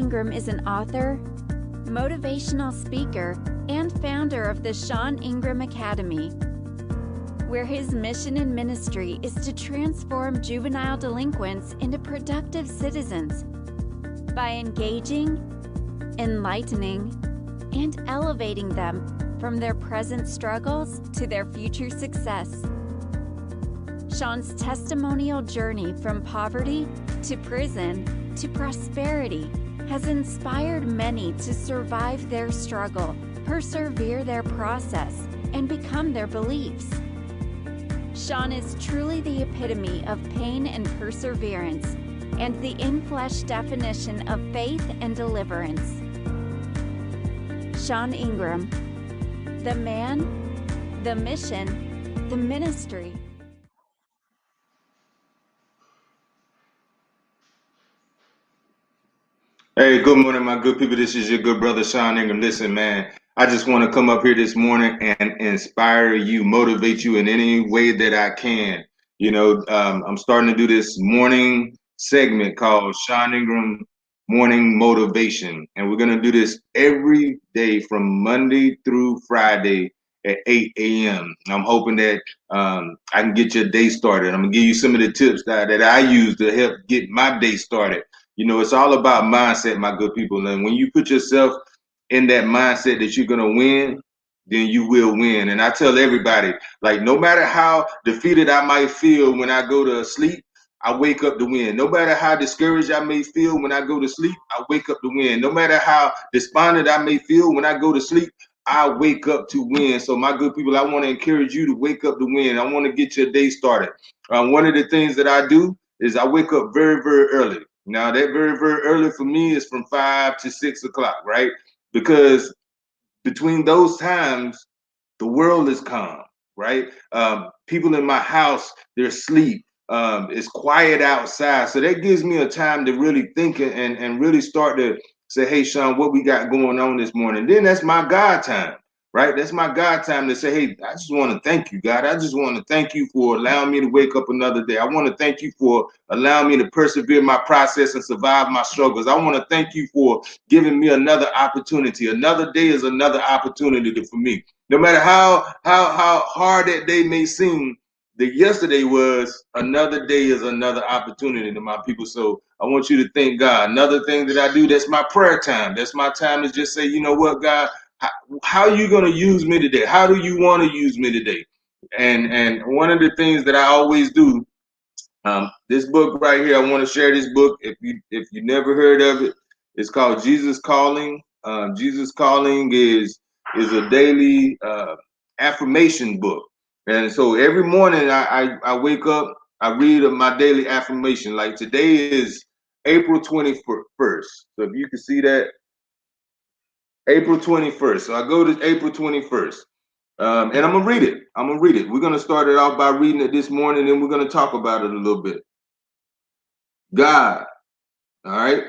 Ingram is an author, motivational speaker, and founder of the Sean Ingram Academy, where his mission and ministry is to transform juvenile delinquents into productive citizens by engaging, enlightening, and elevating them from their present struggles to their future success. Sean's testimonial journey from poverty to prison to prosperity has inspired many to survive their struggle, persevere their process, and become their beliefs. Sean is truly the epitome of pain and perseverance, and the in-flesh definition of faith and deliverance. Sean Ingram, the man, the mission, the ministry. Hey, good morning, my good people. This is your good brother, Sean Ingram. Listen, man, I just want to come up here this morning and inspire you, motivate you in any way that I can. I'm starting to do this morning segment called Sean Ingram Morning Motivation. And we're going to do this every day from Monday through Friday at 8 a.m. I'm hoping that I can get your day started. I'm going to give you some of the tips that I use to help get my day started. It's all about mindset, my good people. And when you put yourself in that mindset that you're going to win, then you will win. And I tell everybody, like, no matter how defeated I might feel when I go to sleep, I wake up to win. No matter how discouraged I may feel when I go to sleep, I wake up to win. No matter how despondent I may feel when I go to sleep, I wake up to win. So my good people, I want to encourage you to wake up to win. I want to get your day started. One of the things that I do is I wake up very, very early. Now, that very, very early for me is from 5 to 6 o'clock, right? Because between those times, the world is calm, right? People in my house, they're asleep. It's quiet outside. So that gives me a time to really think and really start to say, hey, Sean, what we got going on this morning? Then that's my God time, right? That's my God time to say, hey, I just want to thank you, God. I just want to thank you for allowing me to wake up another day. I want to thank you for allowing me to persevere my process and survive my struggles. I want to thank you for giving me another opportunity. Another day is another opportunity for me. No matter how hard that day may seem, the yesterday was another day is another opportunity to my people. So I want you to thank God. Another thing that I do, that's my prayer time. That's my time to just say, you know what, God, how are you going to use me today? How do you want to use me today? And one of the things that I always do, this book right here, I want to share this book. If you never heard of it, it's called Jesus Calling. Jesus Calling is a daily affirmation book. And so every morning I wake up, I read my daily affirmation. Like today is April 21st. So if you can see that, April 21st. So I go to April 21st. And I'm going to read it. We're going to start it off by reading it this morning, and we're going to talk about it a little bit. God, all right,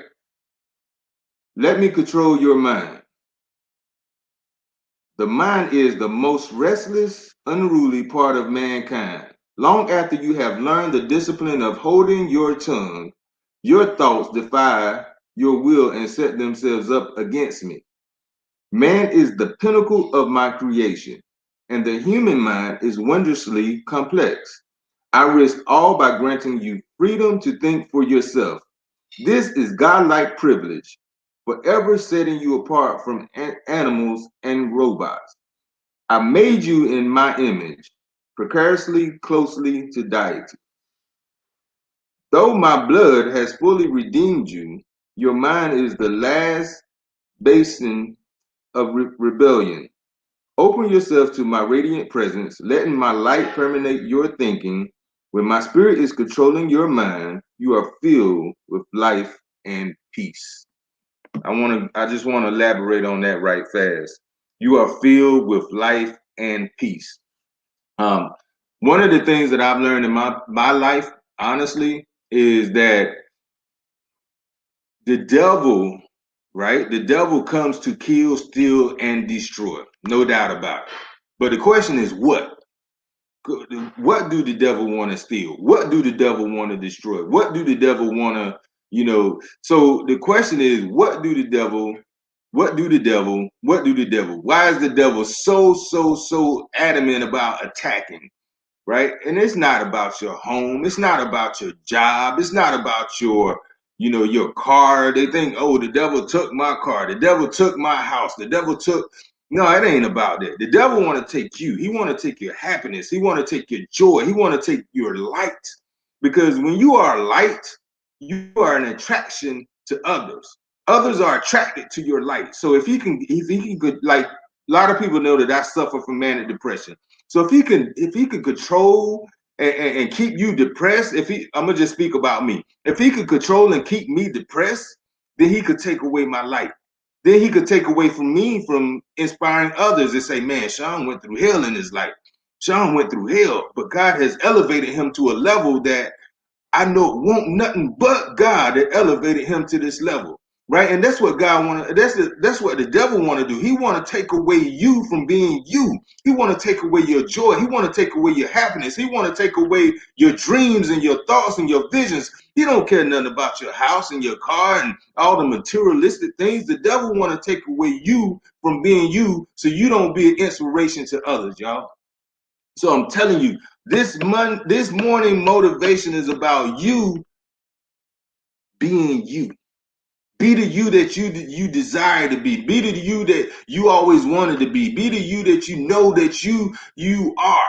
let me control your mind. The mind is the most restless, unruly part of mankind. Long after you have learned the discipline of holding your tongue, your thoughts defy your will and set themselves up against me. Man is the pinnacle of my creation, and the human mind is wondrously complex. I risk all by granting you freedom to think for yourself. This is godlike privilege, forever setting you apart from animals and robots. I made you in my image, precariously closely to deity. Though my blood has fully redeemed you, your mind is the last basin of rebellion. Open yourself to my radiant presence, letting my light permeate your thinking. When my spirit is controlling your mind, you are filled with life and peace. I just want to elaborate on that right fast. You are filled with life and peace. One of the things that I've learned in my life, honestly, is that the devil, right? The devil comes to kill, steal, and destroy. No doubt about it. But the question is what? What do the devil want to steal? What do the devil want to destroy? What do the devil want to You know, so the question is, what do the devil, why is the devil so adamant about attacking? Right? And it's not about your home. It's not about your job. It's not about your car. They think, oh, the devil took my car. The devil took my house. The devil took. No, it ain't about that. The devil want to take you. He want to take your happiness. He want to take your joy. He want to take your light. Because when you are light, you are an attraction to others. Others are attracted to your light. So if he can, like a lot of people know that I suffer from manic depression. So if he could control and keep you depressed, I'm gonna just speak about me. If he could control and keep me depressed, then he could take away my light. Then he could take away from me from inspiring others and say, man, Sean went through hell in his life. Sean went through hell, but God has elevated him to a level that I know it won't nothing but God that elevated him to this level. Right. And that's what God wanted. That's what the devil want to do. He want to take away you from being you. He want to take away your joy. He want to take away your happiness. He want to take away your dreams and your thoughts and your visions. He don't care nothing about your house and your car and all the materialistic things. The devil want to take away you from being you so you don't be an inspiration to others, y'all. So I'm telling you, this morning motivation is about you being you. Be the you that you desire to be. Be the you that you always wanted to be. Be the you that you know that you are.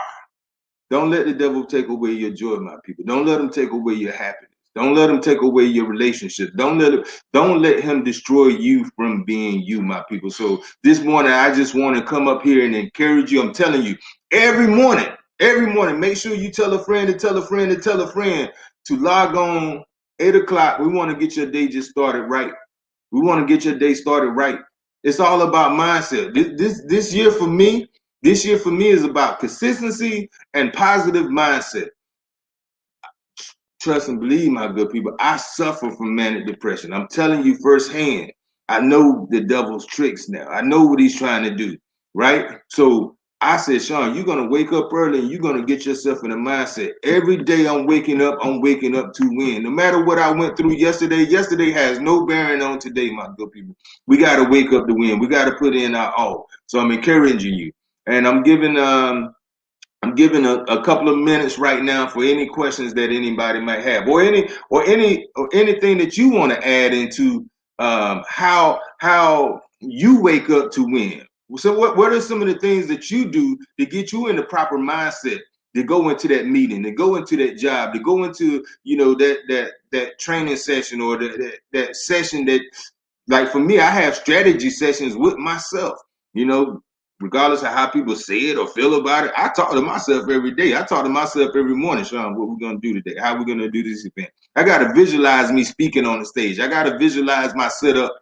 Don't let the devil take away your joy, my people. Don't let him take away your happiness. Don't let him take away your relationships. Don't let him destroy you from being you, my people. So this morning, I just want to come up here and encourage you. I'm telling you, every morning, make sure you tell a friend to tell a friend to tell a friend to log on 8 o'clock. We want to get your day just started right. We want to get your day started right. It's all about mindset. This year for me, is about consistency and positive mindset. Trust and believe, my good people. I suffer from manic depression. I'm telling you firsthand. I know the devil's tricks now. I know what he's trying to do, right? So I said, Sean, you're gonna wake up early and you're gonna get yourself in a mindset. Every day I'm waking up to win. No matter what I went through yesterday has no bearing on today, my good people. We gotta wake up to win. We gotta put in our all. So I'm encouraging you. And I'm giving a couple of minutes right now for any questions that anybody might have, or anything that you want to add into how you wake up to win. So what are some of the things that you do to get you in the proper mindset to go into that meeting, to go into that job, to go into that training session or that session that, like for me, I have strategy sessions with myself. You know, regardless of how people say it or feel about it, I talk to myself every day. I talk to myself every morning, Sean, what we're going to do today, how we're going to do this event. I got to visualize me speaking on the stage. I got to visualize my setup,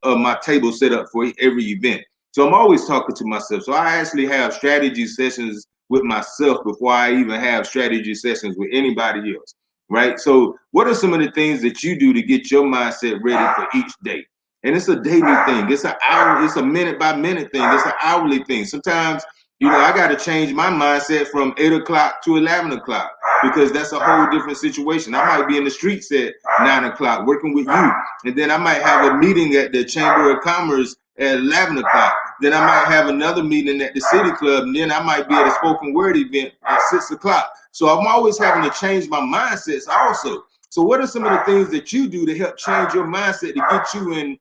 my table set up for every event. So I'm always talking to myself. So I actually have strategy sessions with myself before I even have strategy sessions with anybody else, right? So what are some of the things that you do to get your mindset ready for each day? And it's a daily thing. It's an hour. It's a minute by minute thing. It's an hourly thing. Sometimes, I got to change my mindset from 8 o'clock to 11 o'clock because that's a whole different situation. I might be in the streets at 9 o'clock working with you, and then I might have a meeting at the Chamber of Commerce at 11 o'clock. Then I might have another meeting at the City Club, and then I might be at a spoken word event at 6 o'clock. So I'm always having to change my mindsets also. So what are some of the things that you do to help change your mindset to get you in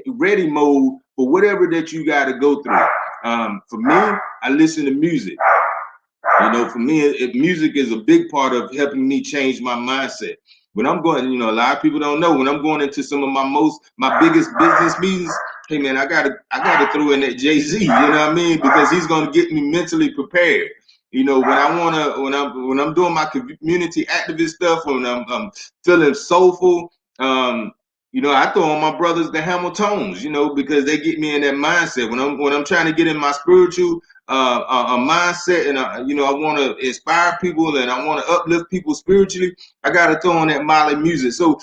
ready mode for whatever that you got to go through? For me, I listen to music. For me, music is a big part of helping me change my mindset. When I'm going, a lot of people don't know, when I'm going into some of my biggest business meetings, hey man, I gotta throw in that Jay-Z, you know what I mean? Because he's gonna get me mentally prepared. When I'm doing my community activist stuff, when I'm feeling soulful, I throw on my brothers the Hamiltones, because they get me in that mindset. When I'm trying to get in my spiritual, a mindset, and I want to inspire people, and I want to uplift people spiritually, I got to throw on that Molly music. So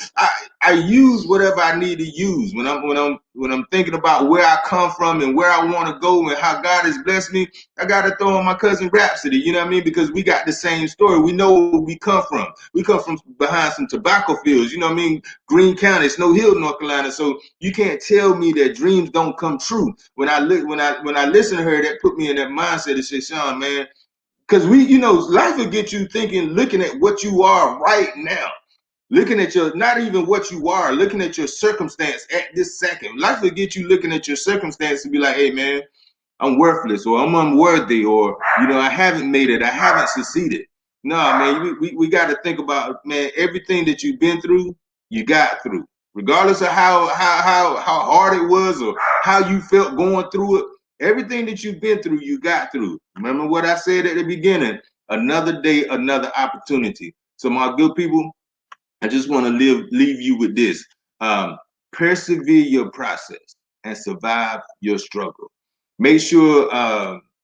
I use whatever I need to use when I'm thinking about where I come from and where I want to go and how God has blessed me. I got to throw on my cousin Rhapsody. You know what I mean? Because we got the same story. We know where we come from. We come from behind some tobacco fields. You know what I mean? Greene County, Snow Hill, North Carolina. So you can't tell me that dreams don't come true. When I listen to her, that put me in that mindset to say, Sean, man, because life will get you thinking, looking at what you are right now. Looking at not even what you are, looking at your circumstance at this second. Life will get you looking at your circumstance and be like, hey, man, I'm worthless, or I'm unworthy, or I haven't made it, I haven't succeeded. No, man, we got to think about, man, everything that you've been through, you got through, regardless of how hard it was or how you felt going through it. Everything that you've been through, you got through. Remember what I said at the beginning: another day, another opportunity. So my good people, I just want to leave you with this: persevere your process and survive your struggle. Make sure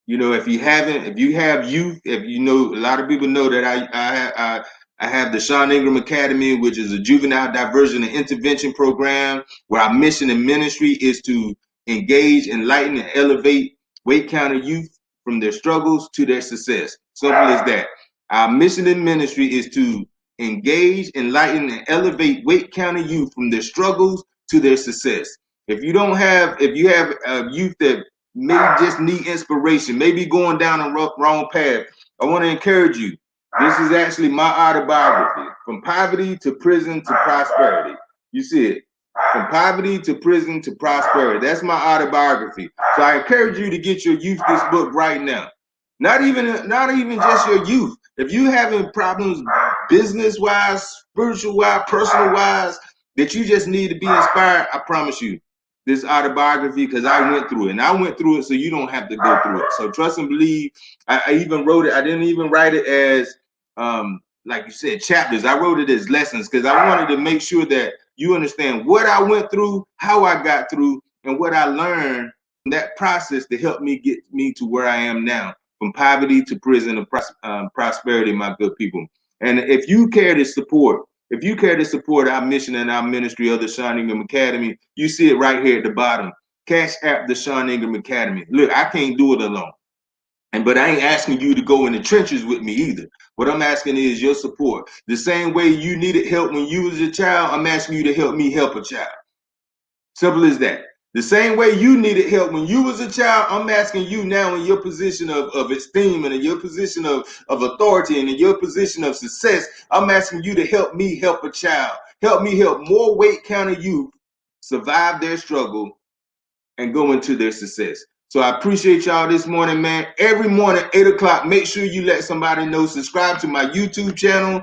if you have youth, if a lot of people know that I have the Sean Ingram Academy, which is a juvenile diversion and intervention program where our mission and ministry is to engage, enlighten, and elevate Wake County youth from their struggles to their success. Simple as that. Our mission and ministry is to engage, enlighten, and elevate Wake County youth from their struggles to their success. If you have youth that may just need inspiration, maybe going down a wrong path, I want to encourage you. This is actually my autobiography: From Poverty to Prison to Prosperity. You see it. From Poverty to Prison to Prosperity. That's my autobiography. So I encourage you to get your youth this book right now. Not even just your youth. If you having problems business wise, spiritual wise, personal wise, that you just need to be inspired, I promise you, this autobiography, because I went through it, and I went through it so you don't have to go through it. So trust and believe. I even wrote it. I didn't even write it as like you said, chapters. I wrote it as lessons because I wanted to make sure that you understand what I went through, how I got through, and what I learned from that process to help me get me to where I am now. From poverty to prison to prosperity, my good people. And if you care to support our mission and our ministry of the Sean Ingram Academy, you see it right here at the bottom. Cash App the Sean Ingram Academy. Look, I can't do it alone. But I ain't asking you to go in the trenches with me either. What I'm asking is your support. The same way you needed help when you was a child, I'm asking you to help me help a child. Simple as that. The same way you needed help when you was a child, I'm asking you now in your position of esteem and in your position of authority and in your position of success, I'm asking you to help me help a child. Help me help more Wake County youth survive their struggle and go into their success. So I appreciate y'all this morning, man. Every morning, 8 o'clock, make sure you let somebody know. Subscribe to my YouTube channel.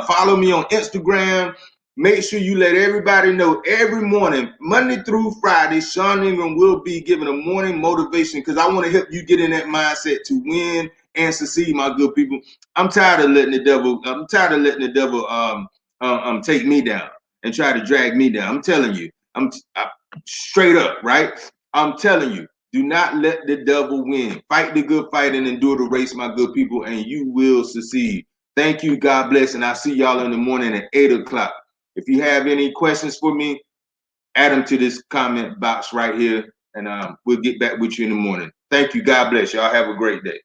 Follow me on Instagram. Make sure you let everybody know every morning, Monday through Friday, Sean Ingram will be giving a morning motivation because I want to help you get in that mindset to win and succeed, my good people. I'm tired of letting the devil take me down and try to drag me down. I'm telling you, I'm straight up, right? I'm telling you, do not let the devil win. Fight the good fight and endure the race, my good people, and you will succeed. Thank you. God bless. And I'll see y'all in the morning at 8 o'clock. If you have any questions for me, add them to this comment box right here, and we'll get back with you in the morning. Thank you. God bless. Y'all have a great day.